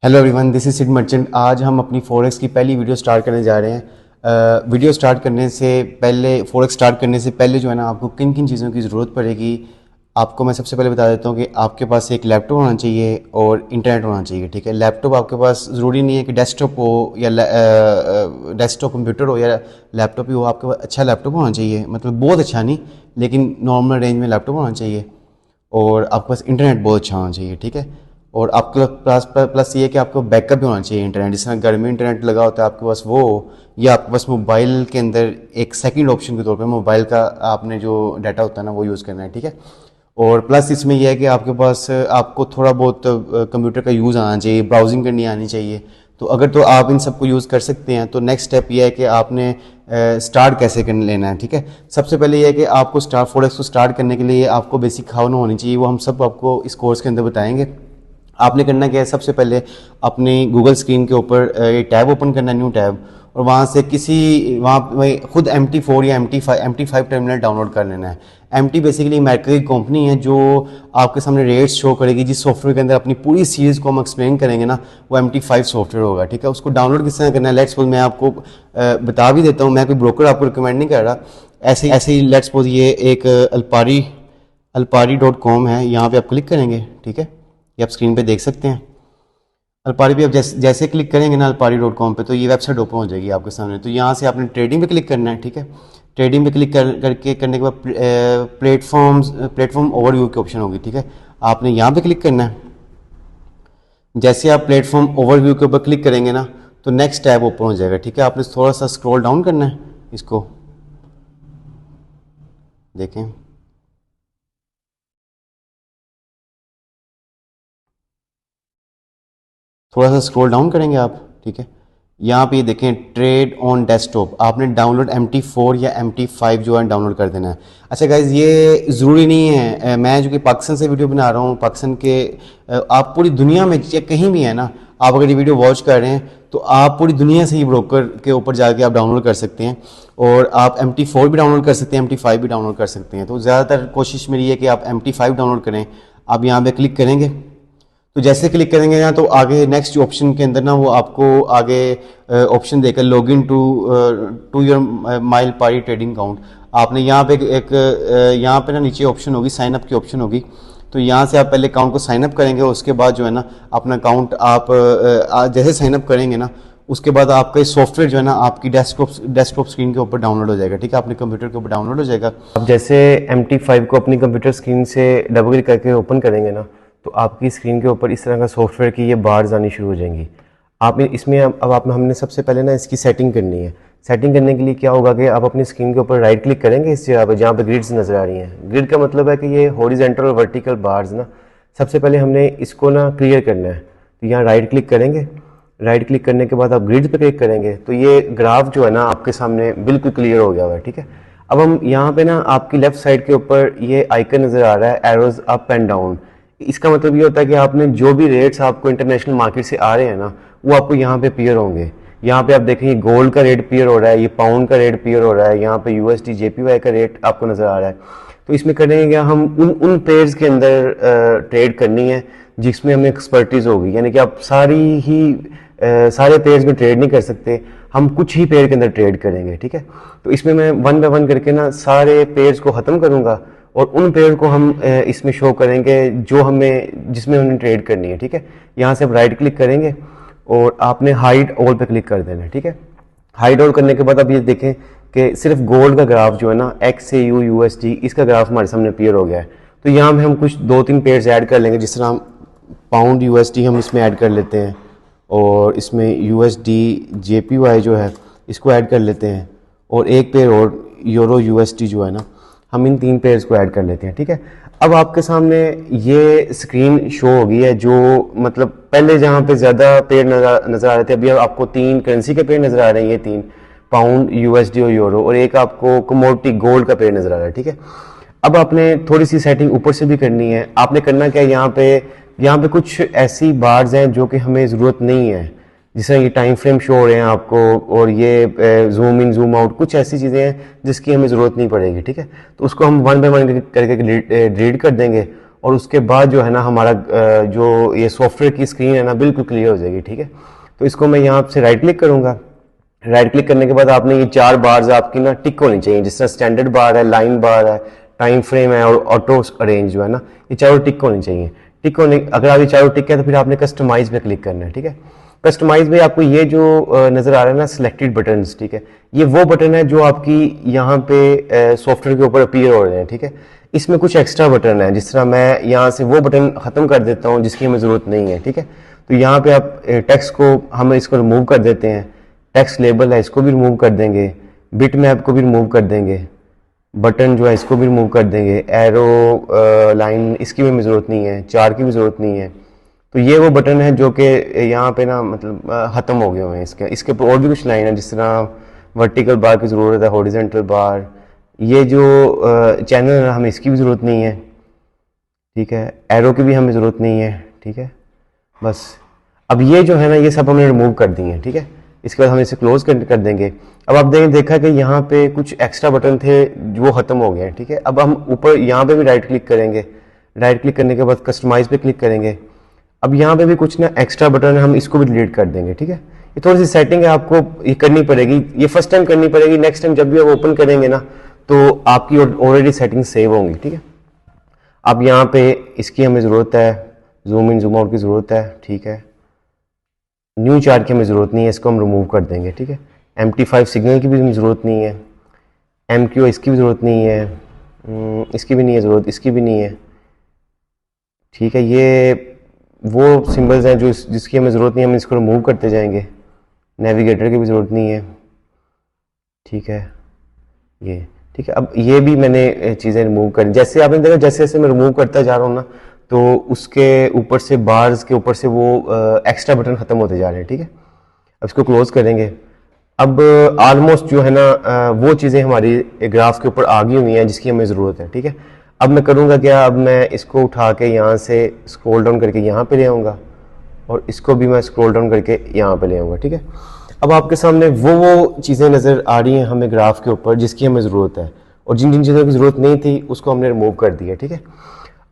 Hello everyone, this is Sid Merchant. आज हम अपनी फॉरेक्स की पहली वीडियो स्टार्ट करने जा रहे हैं। वीडियो स्टार्ट करने से पहले, फॉरेक्स स्टार्ट करने से पहले जो है ना, आपको किन किन चीज़ों की ज़रूरत पड़ेगी आपको मैं सबसे पहले बता देता हूँ कि आपके पास एक लैपटॉप होना चाहिए और इंटरनेट होना चाहिए। ठीक है, लैपटॉप आपके पास ज़रूरी नहीं है कि डेस्कटॉप हो या डेस्कटॉप कंप्यूटर हो या लैपटॉप ही हो। आपके पास अच्छा लैपटॉप होना चाहिए, मतलब बहुत अच्छा नहीं, लेकिन नॉर्मल रेंज में लैपटॉप होना चाहिए। और आपके पास इंटरनेट बहुत अच्छा होना चाहिए। ठीक है, और आपके पास प्लस ये है कि आपको बैकअप भी होना चाहिए इंटरनेट। जिस तरह घर में इंटरनेट लगा होता है आपके पास वो हो, या आपके पास मोबाइल के अंदर एक सेकंड ऑप्शन के तौर पे मोबाइल का आपने जो डाटा होता है ना वो यूज़ करना है। ठीक है, और प्लस इसमें यह है कि आपके पास आपको थोड़ा बहुत कंप्यूटर का यूज़ आना चाहिए, ब्राउजिंग करनी आनी चाहिए। तो अगर तो आप इन सबको यूज़ कर सकते हैं तो नेक्स्ट स्टेप ये है कि आपने स्टार्ट कैसे कर लेना है। ठीक है, सबसे पहले ये है कि आपको फॉरेक्स को स्टार्ट करने के लिए आपको बेसिक खाना होनी चाहिए। वो हम सब आपको इस कोर्स के अंदर बताएंगे। आपने करना क्या है, सबसे पहले अपनी गूगल स्क्रीन के ऊपर एक टैब ओपन करना है, न्यू टैब, और वहाँ से वहीं खुद MT4 या MT5 टर्मिनल डाउनलोड कर लेना है। MT बेसिकली अमेरिका की कंपनी है जो आपके सामने रेट्स शो करेगी। जिस सॉफ्टवेयर के अंदर अपनी पूरी सीरीज़ को हम एक्सप्लेन करेंगे ना, वो MT5 सॉफ्टवेयर होगा। ठीक है, उसको डाउनलोड किस तरह करना है, लेट्स सपोज मैं आपको बता भी देता हूँ। मैं कोई ब्रोकर आपको रिकमेंड नहीं कर रहा, ऐसे ही लेट्स सपोज ये एक alpari.com है, यहाँ पे आप क्लिक करेंगे। ठीक है, ये आप स्क्रीन पे देख सकते हैं। अल्पारी पे आप जैसे क्लिक करेंगे ना alpari.com पे, तो ये वेबसाइट ओपन हो जाएगी आपके सामने। तो यहाँ से आपने ट्रेडिंग पे क्लिक करना है। ठीक है, ट्रेडिंग पे क्लिक करने के बाद प्लेटफॉर्म ओवरव्यू की ऑप्शन होगी। ठीक है, आपने यहाँ पे क्लिक करना है। जैसे आप प्लेटफॉर्म ओवरव्यू के ऊपर क्लिक करेंगे ना, तो नेक्स्ट टैब ओपन हो जाएगा। ठीक है, आपने थोड़ा सा स्क्रॉल डाउन करना है, इसको देखें। थोड़ा सा स्क्रॉल डाउन करेंगे आप। ठीक है, यहाँ पे ये देखें ट्रेड ऑन डेस्कटॉप, आपने डाउनलोड MT4 या MT5 जो है डाउनलोड कर देना है। अच्छा गाइज, ये ज़रूरी नहीं है मैं जो कि पाकिस्तान से वीडियो बना रहा हूँ, पाकिस्तान के आप पूरी दुनिया में या कहीं भी है ना, आप अगर ये वीडियो वॉच कर रहे हैं तो आप पूरी दुनिया से ही ब्रोकर के ऊपर जाके आप डाउनलोड कर सकते हैं। और आप MT4 भी डाउनलोड कर सकते हैं, MT5 भी डाउनलोड कर सकते हैं। तो ज़्यादातर कोशिश मेरी है कि आप MT5 डाउनलोड करें। आप यहाँ पे क्लिक करेंगे, तो जैसे क्लिक करेंगे ना, तो आगे नेक्स्ट ऑप्शन के अंदर ना वो आपको आगे ऑप्शन देकर लॉग इन टू योर माइल पारी ट्रेडिंग अकाउंट। आपने यहाँ पे यहाँ पे ना नीचे ऑप्शन होगी, साइन अप की ऑप्शन होगी। तो यहाँ से आप पहले अकाउंट को साइन अप करेंगे, उसके बाद जो है ना अपना अकाउंट आप जैसे साइन अप करेंगे ना, उसके बाद आपका ये सॉफ्टवेयर जो है ना आपकी डेस्कटॉप स्क्रीन के ऊपर डाउनलोड हो जाएगा। ठीक है, अपने कंप्यूटर के ऊपर डाउनलोड हो जाएगा। आप जैसे MT5 को अपनी कंप्यूटर स्क्रीन से डबल क्लिक करके ओपन करेंगे ना, तो आपकी स्क्रीन के ऊपर इस तरह का सॉफ्टवेयर की ये बार्स आनी शुरू हो जाएंगी। आप इसमें अब आप हमने सबसे पहले ना इसकी सेटिंग करनी है। सेटिंग करने के लिए क्या होगा कि आप अपनी स्क्रीन के ऊपर राइट क्लिक करेंगे इस जगह पर जहाँ पे ग्रिड्स नज़र आ रही हैं। ग्रिड का मतलब है कि ये हॉरिजॉन्टल और वर्टिकल बार्स ना, सबसे पहले हमने इसको ना क्लियर करना है। तो यहाँ राइट क्लिक करेंगे, राइट क्लिक करने के बाद आप ग्रिड पे क्लिक करेंगे, तो ये ग्राफ जो है ना आपके सामने बिल्कुल क्लियर हो गया हुआ है। ठीक है, अब हम यहाँ पे ना आपकी लेफ्ट साइड के ऊपर ये आइकन नज़र आ रहा है, एरोज अप एंड डाउन। इसका मतलब ये होता है कि आपने जो भी रेट्स आपको इंटरनेशनल मार्केट से आ रहे हैं ना, वो आपको यहाँ पे पियर होंगे। यहाँ पे आप देखेंगे गोल्ड का रेट पियर हो रहा है, ये पाउंड का रेट पियर हो रहा है, यहाँ पे USD JPY का रेट आपको नज़र आ रहा है। तो इसमें करेंगे क्या, हम उन पेयर्स के अंदर ट्रेड करनी है जिसमें हमें एक्सपर्टीज होगी। यानी कि आप सारे पेयर्स में ट्रेड नहीं कर सकते, हम कुछ ही पेयर के अंदर ट्रेड करेंगे। ठीक है, तो इसमें मैं वन बाय वन करके ना सारे पेयर्स को ख़त्म करूँगा और उन पेयर को हम इसमें शो करेंगे जो जिसमें हमने ट्रेड करनी है। ठीक है, यहाँ से आप राइट क्लिक करेंगे और आपने हाइड ऑल पे क्लिक कर देना है। ठीक है, हाइड ऑल करने के बाद आप ये देखें कि सिर्फ गोल्ड का ग्राफ जो है ना XAU USD, इसका ग्राफ हमारे सामने अपीयर हो गया है। तो यहाँ में हम कुछ 2-3 पेयर्स ऐड कर लेंगे। जिस तरह हम पाउंड USD हम इसमें ऐड कर लेते हैं, और इसमें USD JPY जो है इसको ऐड कर लेते हैं, और एक पेयर और यूरो USD जो है ना, हम इन 3 पेयर्स को ऐड कर लेते हैं। ठीक है, अब आपके सामने ये स्क्रीन शो हो गई है, जो मतलब पहले जहाँ पे ज़्यादा पेयर नज़र आ रहे थे, अभी आपको 3 करेंसी के पेयर नज़र आ रहे हैं, ये 3 पाउंड USD और यूरो, और एक आपको कमोडिटी गोल्ड का पेयर नज़र आ रहा है। ठीक है, अब आपने थोड़ी सी सेटिंग ऊपर से भी करनी है। आपने करना क्या है, यहाँ पे कुछ ऐसी बार्स हैं जो कि हमें ज़रूरत नहीं है, जिससे ये टाइम फ्रेम शो हो रहे हैं आपको, और ये जूम इन जूम आउट, कुछ ऐसी चीज़ें हैं जिसकी हमें ज़रूरत नहीं पड़ेगी। ठीक है, तो उसको हम वन बाय वन करके डिलीट कर देंगे, और उसके बाद जो है ना हमारा जो ये सॉफ्टवेयर की स्क्रीन है ना बिल्कुल क्लियर हो जाएगी। ठीक है, तो इसको मैं यहाँ से राइट क्लिक करूँगा। राइट क्लिक करने के बाद आपने ये 4 बार्स आपकी ना टिक होनी चाहिए, जिस तरह स्टैंडर्ड बार है, लाइन बार है, टाइम फ्रेम है और ऑटो अरेंज जो है ना, ये चारों टिक होनी चाहिए। टिक होने, अगर आप ये चारों टिक है तो फिर आपने कस्टमाइज पे क्लिक करना है। ठीक है, कस्टमाइज में आपको ये जो नजर आ रहा है ना सिलेक्टेड बटन्स, ठीक है, ये वो बटन है जो आपकी यहाँ पे सॉफ्टवेयर के ऊपर अपीयर हो रहे हैं। ठीक है, इसमें कुछ एक्स्ट्रा बटन है, जिस तरह मैं यहाँ से वो बटन खत्म कर देता हूँ जिसकी हमें जरूरत नहीं है। ठीक है, तो यहाँ पे आप टेक्स्ट को हम इसको रिमूव कर देते हैं, टेक्स्ट लेबल है इसको भी रिमूव कर देंगे, बिट मैप को भी रिमूव कर देंगे, बटन जो है इसको भी रिमूव कर देंगे, एरो लाइन इसकी भी हमें ज़रूरत नहीं है, चार की भी ज़रूरत नहीं है। तो ये वो बटन है जो कि यहाँ पे ना मतलब ख़त्म हो गए हुए हैं। इसके ऊपर और भी कुछ लाइन है, जिस तरह वर्टिकल बार की ज़रूरत है, हॉरिजेंटल बार, ये जो चैनल है हमें इसकी भी ज़रूरत नहीं है। ठीक है, एरो की भी हमें ज़रूरत नहीं है। ठीक है, बस अब ये जो है ना ये सब हमने रिमूव कर दिए हैं। ठीक है, इसके बाद हम इसे क्लोज कर देंगे। अब आप देखा कि यहाँ पे कुछ एक्स्ट्रा बटन थे वो ख़त्म हो गए हैं। ठीक है, अब हम ऊपर यहाँ पे भी राइट क्लिक करेंगे, राइट क्लिक करने के बाद कस्टमाइज पे क्लिक करेंगे। अब यहाँ पे भी कुछ ना एक्स्ट्रा बटन है, हम इसको भी डिलीट कर देंगे। ठीक है, ये थोड़ी सी सेटिंग है, आपको ये करनी पड़ेगी, ये फर्स्ट टाइम करनी पड़ेगी, नेक्स्ट टाइम जब भी आप ओपन करेंगे ना तो आपकी ऑलरेडी सेटिंग सेव होंगी। ठीक है, अब यहाँ पे इसकी हमें ज़रूरत है, जूम इन जूम आउट की ज़रूरत है। ठीक है, न्यू चार्ट की हमें ज़रूरत नहीं है, इसको हम रिमूव कर देंगे। ठीक है, MT5 सिग्नल की भी हमें ज़रूरत नहीं है, MQ इसकी भी ज़रूरत नहीं है, इसकी भी नहीं है ज़रूरत, इसकी भी नहीं है। ठीक है, ये वो सिंबल्स हैं जो जिसकी हमें ज़रूरत नहीं है, हम इसको रिमूव करते जाएंगे। नेविगेटर की भी ज़रूरत नहीं है। ठीक है, ये ठीक है, अब ये भी मैंने चीज़ें रिमूव कर, जैसे आपने देखा जैसे जैसे मैं रिमूव करता जा रहा हूँ ना तो उसके ऊपर से बार्स के ऊपर से वो एक्स्ट्रा बटन ख़त्म होते जा रहे हैं। ठीक है, अब इसको क्लोज करेंगे। अब ऑलमोस्ट जो है ना वो चीज़ें हमारी ग्राफ के ऊपर आ गई हुई हैं जिसकी हमें ज़रूरत है। ठीक है, अब मैं करूँगा क्या, अब मैं इसको उठा के यहाँ से स्क्रॉल डाउन करके यहाँ पे ले आऊँगा और इसको भी मैं स्क्रॉल डाउन करके यहाँ पे ले आऊँगा। ठीक है, अब आपके सामने वो चीज़ें नज़र आ रही हैं हमें ग्राफ के ऊपर जिसकी हमें ज़रूरत है, और जिन जिन चीज़ों की ज़रूरत नहीं थी उसको हमने रिमूव कर दिया। ठीक है,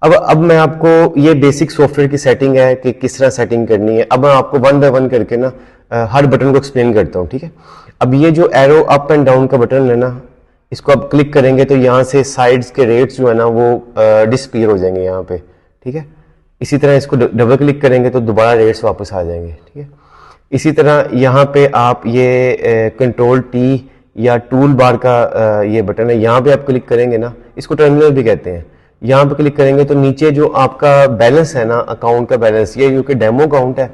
अब मैं आपको ये बेसिक सॉफ्टवेयर की सेटिंग है कि किस तरह सेटिंग करनी है, अब मैं आपको वन बाय वन करके ना हर बटन को एक्सप्लेन करता हूँ। ठीक है, अब ये जो एरो अप एंड डाउन का बटन है ना, इसको आप क्लिक करेंगे तो यहाँ से साइड्स के रेट्स जो है ना वो डिस्पीयर हो जाएंगे यहाँ पे। ठीक है, इसी तरह इसको डबल क्लिक करेंगे तो दोबारा रेट्स वापस आ जाएंगे। ठीक है, इसी तरह यहाँ पे आप ये कंट्रोल T या टूल बार का ये बटन है, यहाँ पे आप क्लिक करेंगे ना, इसको टर्मिनल भी कहते हैं। यहाँ पे क्लिक करेंगे तो नीचे जो आपका बैलेंस है ना, अकाउंट का बैलेंस, ये जो कि डेमो अकाउंट है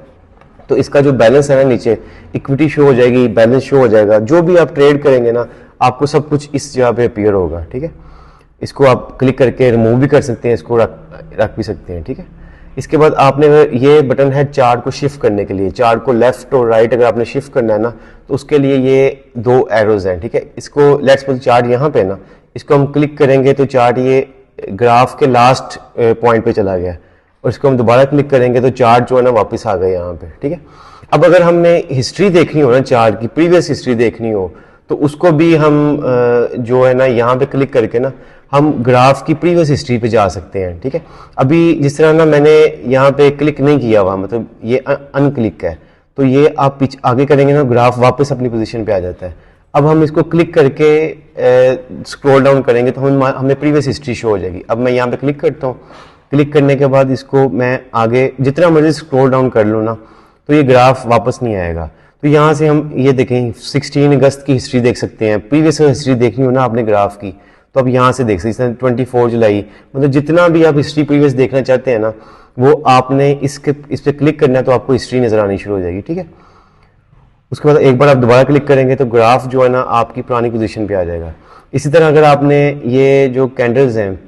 तो इसका जो बैलेंस है ना नीचे इक्विटी शो हो जाएगी, बैलेंस शो हो जाएगा, जो भी आप ट्रेड करेंगे ना आपको सब कुछ इस जगह पे अपीयर होगा। ठीक है, इसको आप क्लिक करके रिमूव भी कर सकते हैं, इसको रख भी सकते हैं। ठीक है, इसके बाद आपने ये बटन है चार्ट को शिफ्ट करने के लिए, चार्ट को लेफ्ट और राइट अगर आपने शिफ्ट करना है ना तो उसके लिए ये दो एरोज हैं। ठीक है, इसको लेट्स सपोज चार्ट यहाँ पे ना, इसको हम क्लिक करेंगे तो चार्ट ये ग्राफ के लास्ट पॉइंट पे चला गया और इसको हम दोबारा क्लिक करेंगे तो चार्ट जो है ना वापस आ गए यहाँ पे। ठीक है, अब अगर हमने हिस्ट्री देखनी हो ना, चार्ट की प्रीवियस हिस्ट्री देखनी हो तो उसको भी हम जो है ना यहाँ पे क्लिक करके ना हम ग्राफ की प्रीवियस हिस्ट्री पे जा सकते हैं। ठीक है, अभी जिस तरह ना मैंने यहाँ पे क्लिक नहीं किया हुआ, मतलब ये अनक्लिक है, तो ये आप आगे करेंगे ना ग्राफ वापस अपनी पोजीशन पे आ जाता है। अब हम इसको क्लिक करके स्क्रॉल डाउन करेंगे तो हमें प्रीवियस हिस्ट्री शो हो जाएगी। अब मैं यहाँ पे क्लिक करता हूँ, क्लिक करने के बाद इसको मैं आगे जितना मर्जी स्क्रॉल डाउन कर लूँ ना तो ये ग्राफ वापस नहीं आएगा। तो यहाँ से हम ये देखें 16 अगस्त की हिस्ट्री देख सकते हैं, प्रीवियस हिस्ट्री देखनी हो ना आपने ग्राफ की तो अब यहाँ से देख सकते हैं 24 जुलाई, मतलब जितना भी आप हिस्ट्री प्रीवियस देखना चाहते हैं ना वो आपने इस पर क्लिक करना है तो आपको हिस्ट्री नजर आनी शुरू हो जाएगी। ठीक है, उसके बाद एक बार आप दोबारा क्लिक करेंगे तो ग्राफ जो है ना आपकी पुरानी पोजीशन पे आ जाएगा। इसी तरह अगर आपने ये जो कैंडल्स हैं,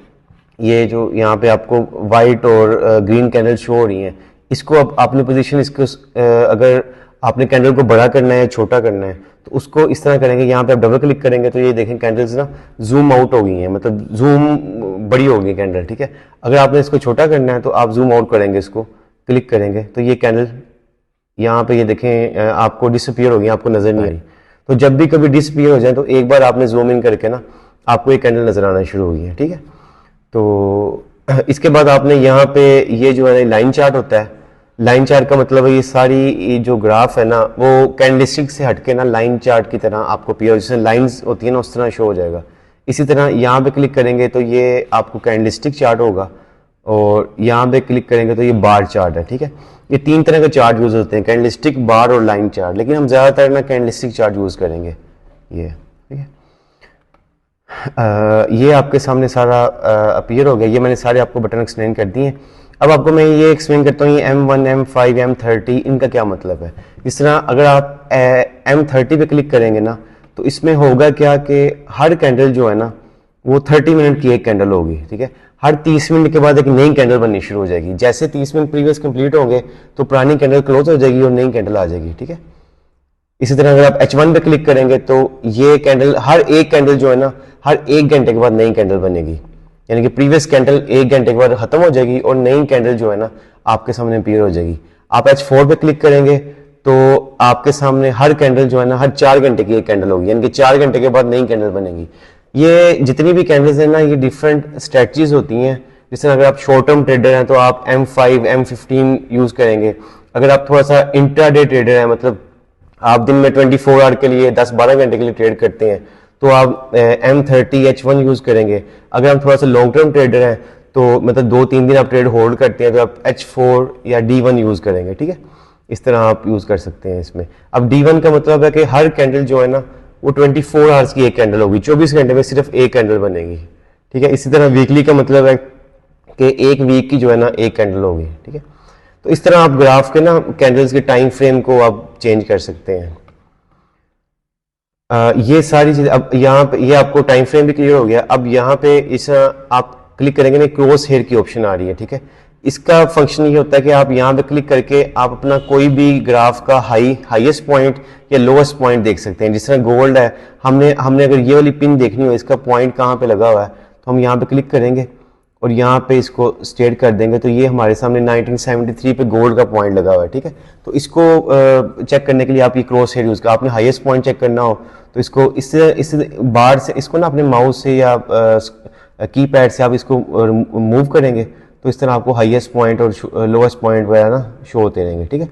ये जो यहाँ पे आपको वाइट और ग्रीन कैंडल शो हो रही हैं, इसको अब आपने पोजीशन इसको अगर आपने कैंडल को बड़ा करना है छोटा करना है तो उसको इस तरह करेंगे, यहाँ पे आप डबल क्लिक करेंगे तो ये देखें कैंडल्स ना जूम आउट हो गई हैं, मतलब जूम बड़ी हो गई कैंडल। ठीक है, अगर आपने इसको छोटा करना है तो आप जूम आउट करेंगे, इसको क्लिक करेंगे तो ये कैंडल यहाँ पे ये देखें आपको डिसअपीयर हो गई, आपको नजर नहीं आ रही। तो जब भी कभी डिसअपीयर हो जाए तो एक बार आपने जूम इन करके ना आपको ये कैंडल नजर आना शुरू हो गई है। ठीक है, तो इसके बाद आपने यहाँ पे ये जो है लाइन चार्ट होता है। लाइन चार्ट का मतलब है ये सारी ये जो ग्राफ है ना वो कैंडलस्टिक से हटके ना लाइन चार्ट की तरह आपको पीओ जैसे लाइंस होती है ना उस तरह शो हो जाएगा। इसी तरह यहाँ पे क्लिक करेंगे तो ये आपको कैंडलस्टिक चार्ट होगा और यहाँ पे क्लिक करेंगे तो ये बार चार्ट है। ठीक है, ये 3 तरह के चार्ट यूज होते हैं, कैंडलस्टिक, बार और लाइन चार्ट, लेकिन हम ज़्यादातर ना कैंडलस्टिक चार्ट यूज करेंगे ये। ठीक है, ये आपके सामने सारा अपीयर हो गया। ये मैंने सारे आपको बटन एक्सप्लेन कर दिए हैं। अब आपको मैं ये एक्सप्लेन करता हूँ ये M1, M5, M30 इनका क्या मतलब है। इस तरह अगर आप M30 पे क्लिक करेंगे ना तो इसमें होगा क्या कि हर कैंडल जो है ना वो 30 मिनट की एक कैंडल होगी। ठीक है, हर 30 मिनट के बाद एक नई कैंडल बननी शुरू हो जाएगी। जैसे 30 मिनट प्रीवियस कंप्लीट होंगे तो पुरानी कैंडल क्लोज हो जाएगी और नई कैंडल आ जाएगी। ठीक है, इसी तरह अगर आप H1 पे क्लिक करेंगे तो ये कैंडल हर एक कैंडल जो है ना हर 1 घंटे के बाद नई कैंडल बनेगी, यानी कि प्रीवियस कैंडल 1 घंटे के बाद खत्म हो जाएगी और नई कैंडल जो है ना आपके सामने अपीयर हो जाएगी। आप H4 पे क्लिक करेंगे तो आपके सामने हर कैंडल जो है ना हर 4 घंटे की एक कैंडल होगी, यानी कि 4 घंटे के बाद नई कैंडल बनेगी। ये जितनी भी कैंडल्स हैं ना ये डिफरेंट स्ट्रेटजीज होती हैं। जैसे अगर आप शॉर्ट टर्म ट्रेडर हैं तो आप M5, M15 यूज करेंगे। अगर आप थोड़ा सा इंट्राडे ट्रेडर हैं, मतलब आप दिन में 24 आवर के लिए 10-12 घंटे के लिए ट्रेड करते हैं तो आप M30, H1 यूज करेंगे। अगर हम थोड़ा सा लॉन्ग टर्म ट्रेडर हैं तो मतलब 2-3 दिन आप ट्रेड होल्ड करते हैं तो आप H4 या D1 यूज करेंगे। ठीक है, इस तरह आप यूज कर सकते हैं इसमें। अब D1 का मतलब है कि हर कैंडल जो है ना वो 24 आवर्स की एक कैंडल होगी, 24 घंटे में सिर्फ एक कैंडल बनेगी। ठीक है, इसी तरह वीकली का मतलब है कि एक वीक की जो है ना एक कैंडल होगी। ठीक है, तो इस तरह आप ग्राफ के ना कैंडल्स के टाइम फ्रेम को आप चेंज कर सकते हैं। ये सारी चीजें अब यहाँ पे ये आपको टाइम फ्रेम भी क्लियर हो गया। अब यहाँ पे इस आप क्लिक करेंगे ना क्रॉस हेयर की ऑप्शन आ रही है। ठीक है, इसका फंक्शन ये होता है कि आप यहाँ पे क्लिक करके आप अपना कोई भी ग्राफ का हाईएस्ट पॉइंट या लोएस्ट पॉइंट देख सकते हैं। जिस तरह गोल्ड है, हमने अगर ये वाली पिन देखनी हो इसका पॉइंट कहाँ पे लगा हुआ है तो हम यहाँ पे क्लिक करेंगे और यहाँ पे इसको स्टेट कर देंगे तो ये हमारे सामने 1973 पे गोल्ड का पॉइंट लगा हुआ है। ठीक है, तो इसको चेक करने के लिए आप ये क्रॉस हेयर यूज कर, आपने हाईएस्ट पॉइंट चेक करना हो तो इसको इससे बार से इसको ना अपने माउस से या कीपैड से आप इसको मूव करेंगे तो इस तरह आपको हाईएस्ट पॉइंट और लोएस्ट पॉइंट वगैरह ना शो होते रहेंगे। ठीक है,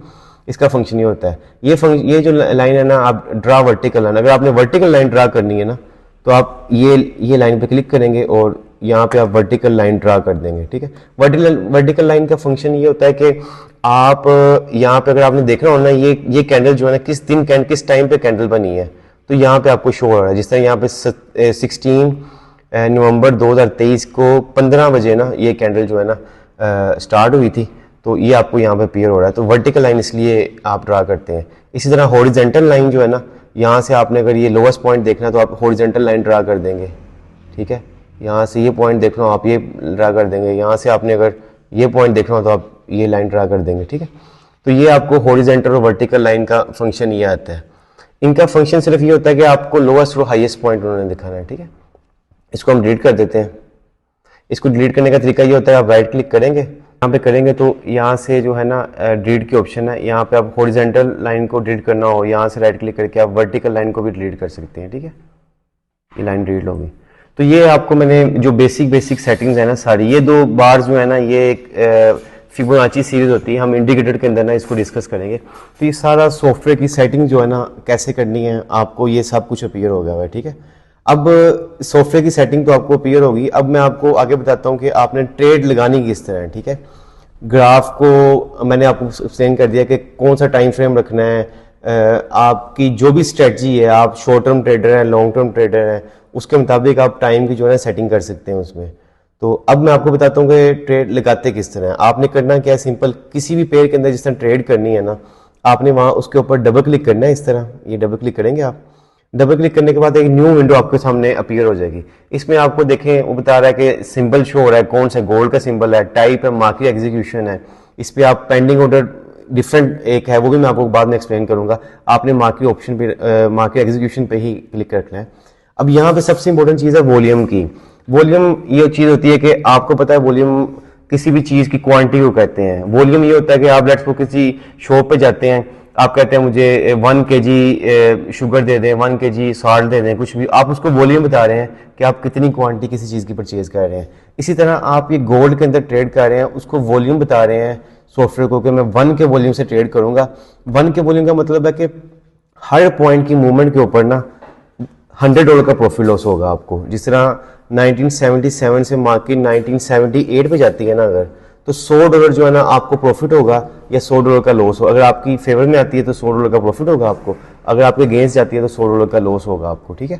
इसका फंक्शन ये होता है। ये जो लाइन है ना आप ड्रा वर्टिकल लाइन, अगर आपने वर्टिकल लाइन ड्रा करनी है ना तो आप ये लाइन पे क्लिक करेंगे और यहाँ पे आप वर्टिकल लाइन ड्रा कर देंगे। ठीक है, वर्टिकल लाइन का फंक्शन ये होता है कि आप यहाँ पे अगर आपने देखना हो ना ये कैंडल जो है ना किस टाइम पे कैंडल बनी है तो यहाँ पे आपको शो हो रहा है। जिस तरह यहाँ पे 16 नवंबर 2023 को 15 बजे ना ये कैंडल जो है ना स्टार्ट हुई थी तो ये आपको यहाँ पे अपीयर हो रहा है। तो वर्टिकल लाइन इसलिए आप ड्रा करते हैं। इसी तरह हॉरिजेंटल लाइन जो है ना यहाँ से आपने अगर ये लोएस्ट पॉइंट देखना है तो आप हॉरिजेंटल लाइन ड्रा कर देंगे। ठीक है, यहाँ से ये पॉइंट देखना हो आप ये ड्रा कर देंगे, यहाँ से आपने अगर ये पॉइंट देखना हो तो आप ये लाइन ड्रा कर देंगे। ठीक है, तो ये आपको हॉरिजेंटल और वर्टिकल लाइन का फंक्शन ये आता है। इनका फंक्शन सिर्फ ये होता है कि आपको लोएस्ट और हाईएस्ट पॉइंट उन्होंने दिखाना है। ठीक है, इसको हम डिलीट कर देते हैं। इसको डिलीट करने का तरीका ये होता है आप राइट क्लिक करेंगे, यहाँ पे करेंगे तो यहाँ से जो है ना डिलीट की ऑप्शन है, यहाँ पे आप हॉरिजेंटल लाइन को डिलीट करना हो यहाँ से राइट क्लिक करके आप वर्टिकल लाइन को भी डिलीट कर सकते हैं। ठीक है, ये लाइन डिलीट होगी। तो ये आपको मैंने जो बेसिक सेटिंग्स है ना सारी, ये 2 बार जो है ना ये एक फिबोनाची सीरीज होती है, हम इंडिकेटर के अंदर ना इसको डिस्कस करेंगे। तो ये सारा सॉफ्टवेयर की सेटिंग जो है ना कैसे करनी है आपको ये सब कुछ अपीयर हो गया है। ठीक है, अब सॉफ्टवेयर की सेटिंग तो आपको अपीयर होगी। अब मैं आपको आगे बताता हूँ कि आपने ट्रेड लगानी किस तरह है। ठीक है, ग्राफ को मैंने आपको एक्सप्लेन कर दिया कि कौन सा टाइम फ्रेम रखना है। आपकी जो भी स्ट्रेटजी है, आप शॉर्ट टर्म ट्रेडर हैं, लॉन्ग टर्म ट्रेडर हैं, उसके मुताबिक आप टाइम की जो है सेटिंग कर सकते हैं उसमें। तो अब मैं आपको बताता हूँ कि ट्रेड लगाते किस तरह है। आपने करना क्या है, सिंपल किसी भी पेयर के अंदर जिस तरह ट्रेड करनी है ना आपने वहाँ उसके ऊपर डबल क्लिक करना है। इस तरह ये डबल क्लिक करेंगे आप। डबल क्लिक करने के बाद एक न्यू विंडो आपके सामने अपीयर हो जाएगी। इसमें आपको देखें वो बता रहा है कि सिंबल शो हो रहा है, कौन सा गोल्ड का सिंबल है, टाइप है, मार्केट एग्जीक्यूशन है। इस पर आप पेंडिंग ऑर्डर डिफरेंट एक है वो भी मैं आपको बाद में एक्सप्लेन करूंगा। आपने मार्केट ऑप्शन पे मार्केट एग्जीक्यूशन पे ही क्लिक रखना है। अब यहाँ पे सबसे इंपॉर्टेंट चीज़ है वॉल्यूम की। वॉल्यूम ये चीज़ होती है कि आपको पता है वॉल्यूम किसी भी चीज़ की क्वांटिटी को कहते हैं। वॉल्यूम ये होता है कि आप लेट्स सपोज किसी शॉप पे जाते हैं आप कहते हैं मुझे 1 kg शुगर दे दें, 1 kg सॉल्ट दे दें, कुछ भी, आप उसको वॉल्यूम बता रहे हैं कि आप कितनी क्वांटिटी किसी चीज़ की परचेज कर रहे हैं। इसी तरह आप ये गोल्ड के अंदर ट्रेड कर रहे हैं, उसको वॉल्यूम बता रहे हैं सॉफ्टवेयर को कि मैं 1 के वॉल्यूम से ट्रेड करूंगा। 1 के वॉल्यूम का मतलब है कि हर पॉइंट की मूवमेंट के ऊपर ना $100 का प्रॉफिट लॉस होगा आपको। जिस तरह 1977 से मार्केट 1978 पे जाती है ना, अगर तो $100 जो है ना आपको प्रॉफिट होगा या $100 का लॉस हो। अगर आपकी फेवर में आती है तो $100 का प्रॉफिट होगा आपको, अगर आपके अगेंस्ट जाती है तो $100 का लॉस होगा आपको, ठीक है।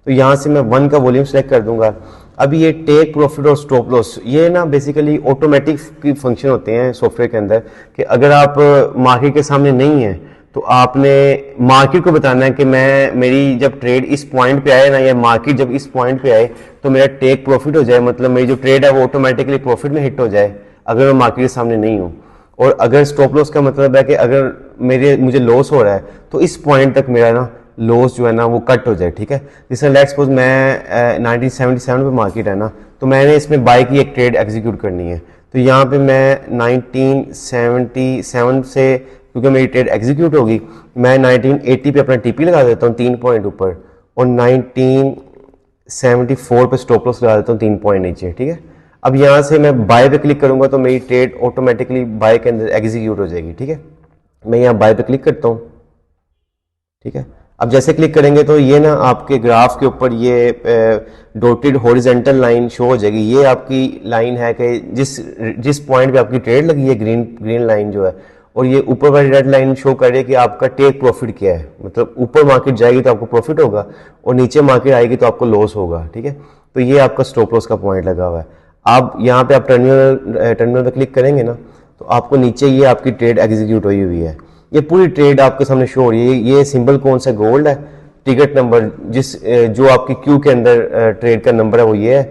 तो यहाँ से मैं 1 का वॉल्यूम सेलेक्ट कर दूंगा। अभी ये टेक प्रॉफिट और स्टॉप लॉस, ये ना बेसिकली ऑटोमेटिक की फंक्शन होते हैं सॉफ्टवेयर के अंदर कि अगर आप मार्केट के सामने नहीं है तो आपने मार्केट को बताना है कि मेरी जब ट्रेड इस पॉइंट पे आए ना, या मार्केट जब इस पॉइंट पे आए तो मेरा टेक प्रॉफिट हो जाए, मतलब मेरी जो ट्रेड है वो ऑटोमेटिकली प्रॉफिट में हिट हो जाए अगर मैं मार्केट के सामने नहीं हूँ। और अगर स्टॉप लॉस का मतलब है कि अगर मुझे लॉस हो रहा है तो इस पॉइंट तक मेरा ना लॉस जो है ना वो कट हो जाए, ठीक है। जैसे लेट्स सपोज मैं 1977 पे मार्केट है ना, तो मैंने इसमें बाय की एक ट्रेड एग्जीक्यूट करनी है। तो यहाँ पे मैं 1977 से, क्योंकि मेरी ट्रेड एग्जीक्यूट होगी, मैं 1980 पे अपना टीपी लगा देता हूँ 3 पॉइंट ऊपर, और 1974 पे स्टॉप लॉस लगा देता हूँ 3 पॉइंट नीचे, ठीक है। अब यहाँ से मैं बाय पे क्लिक करूंगा तो मेरी ट्रेड ऑटोमेटिकली बाय के अंदर एग्जीक्यूट हो जाएगी, ठीक है। मैं यहाँ बाय पे क्लिक करता हूँ, ठीक है। अब जैसे क्लिक करेंगे तो ये ना आपके ग्राफ के ऊपर ये डॉटेड हॉरिजॉन्टल लाइन शो हो जाएगी। ये आपकी लाइन है कि जिस पॉइंट पे आपकी ट्रेड लगी है, ग्रीन लाइन जो है, और ये ऊपर वाली रेड लाइन शो कर रही है कि आपका टेक प्रॉफिट क्या है, मतलब ऊपर मार्केट जाएगी तो आपको प्रॉफिट होगा और नीचे मार्केट आएगी तो आपको लॉस होगा, ठीक है। तो ये आपका स्टॉप लॉस का पॉइंट लगा हुआ है। आप यहाँ पे आप टर्मिनल पे क्लिक करेंगे ना तो आपको नीचे ये आपकी ट्रेड एग्जीक्यूट हुई है। ये पूरी ट्रेड आपके सामने शो हो रही है। ये सिंबल कौन सा, गोल्ड है, टिकट नंबर जो आपकी क्यू के अंदर ट्रेड का नंबर है वो ये है,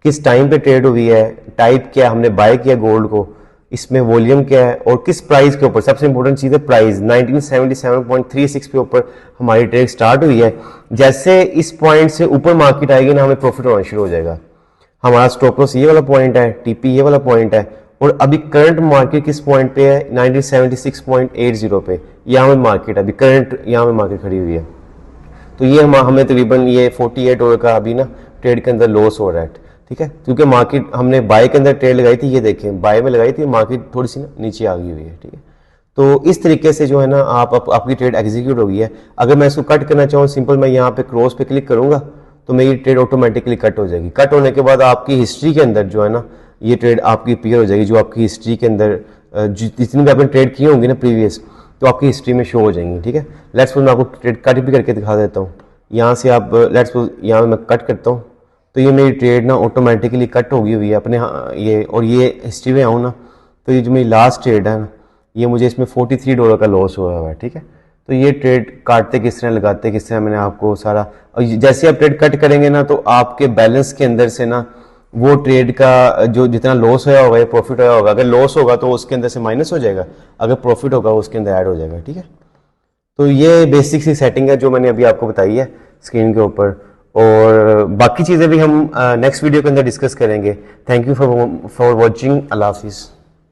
किस टाइम पे ट्रेड हुई है, टाइप क्या हमने बाय किया गोल्ड को, इसमें वॉल्यूम क्या है, और किस प्राइस के ऊपर, सबसे इंपॉर्टेंट चीज़ है प्राइस, 1977.36 के ऊपर हमारी ट्रेड स्टार्ट हुई है। जैसे इस पॉइंट से ऊपर मार्केट आएगी ना, हमें प्रॉफिट होना शुरू हो जाएगा। हमारा स्टॉप लॉस ये वाला पॉइंट है, टीपी ये वाला पॉइंट है, और अभी करंट मार्केट किस पॉइंट पे है, 1976.80 पे यहाँ में मार्केट, अभी करंट यहाँ में मार्केट खड़ी हुई है। तो ये हमें तकरीबन ये $48 का अभी ना ट्रेड के अंदर लॉस हो रहा है, ठीक है, क्योंकि मार्केट हमने बाय के अंदर ट्रेड लगाई थी, ये देखें बाय में लगाई थी, मार्केट थोड़ी सी ना नीचे आ गई हुई है, ठीक है। तो इस तरीके से जो है ना आपकी ट्रेड एग्जीक्यूट हो गई है। अगर मैं इसको कट करना चाहूँ, सिंपल मैं यहाँ पे क्रॉस पे क्लिक करूंगा तो मेरी ट्रेड ऑटोमेटिकली कट हो जाएगी। कट होने के बाद आपकी हिस्ट्री के अंदर जो है ना ये ट्रेड आपकी अपीयर हो जाएगी, जो आपकी हिस्ट्री के अंदर जितनी भी आपने ट्रेड की होंगी ना प्रीवियस, तो आपकी हिस्ट्री में शो हो जाएंगी, ठीक है। लेट्स सपोज मैं आपको ट्रेड कट भी करके दिखा देता हूँ। यहाँ से आप लेट्स सपोज यहाँ मैं कट करता हूँ तो ये मेरी ट्रेड ना ऑटोमेटिकली कट हो गई हुई है अपने ये, और ये हिस्ट्री में आऊँ ना तो ये जो मेरी लास्ट ट्रेड है ना, ये मुझे इसमें $43 का लॉस हुआ हुआ है, ठीक है। तो ये ट्रेड काटते किस तरह, लगाते किस तरह, मैंने आपको सारा, और जैसे आप ट्रेड कट करेंगे ना तो आपके बैलेंस के अंदर से ना वो ट्रेड का जो जितना लॉस होया होगा या प्रॉफिट होया होगा, अगर लॉस होगा तो उसके अंदर से माइनस हो जाएगा, अगर प्रॉफिट होगा उसके अंदर ऐड हो जाएगा, ठीक है। तो ये बेसिक सी सेटिंग है जो मैंने अभी आपको बताई है स्क्रीन के ऊपर, और बाकी चीज़ें भी हम नेक्स्ट वीडियो के अंदर डिस्कस करेंगे। Thank you for watching. अल्लाह हाफिज़।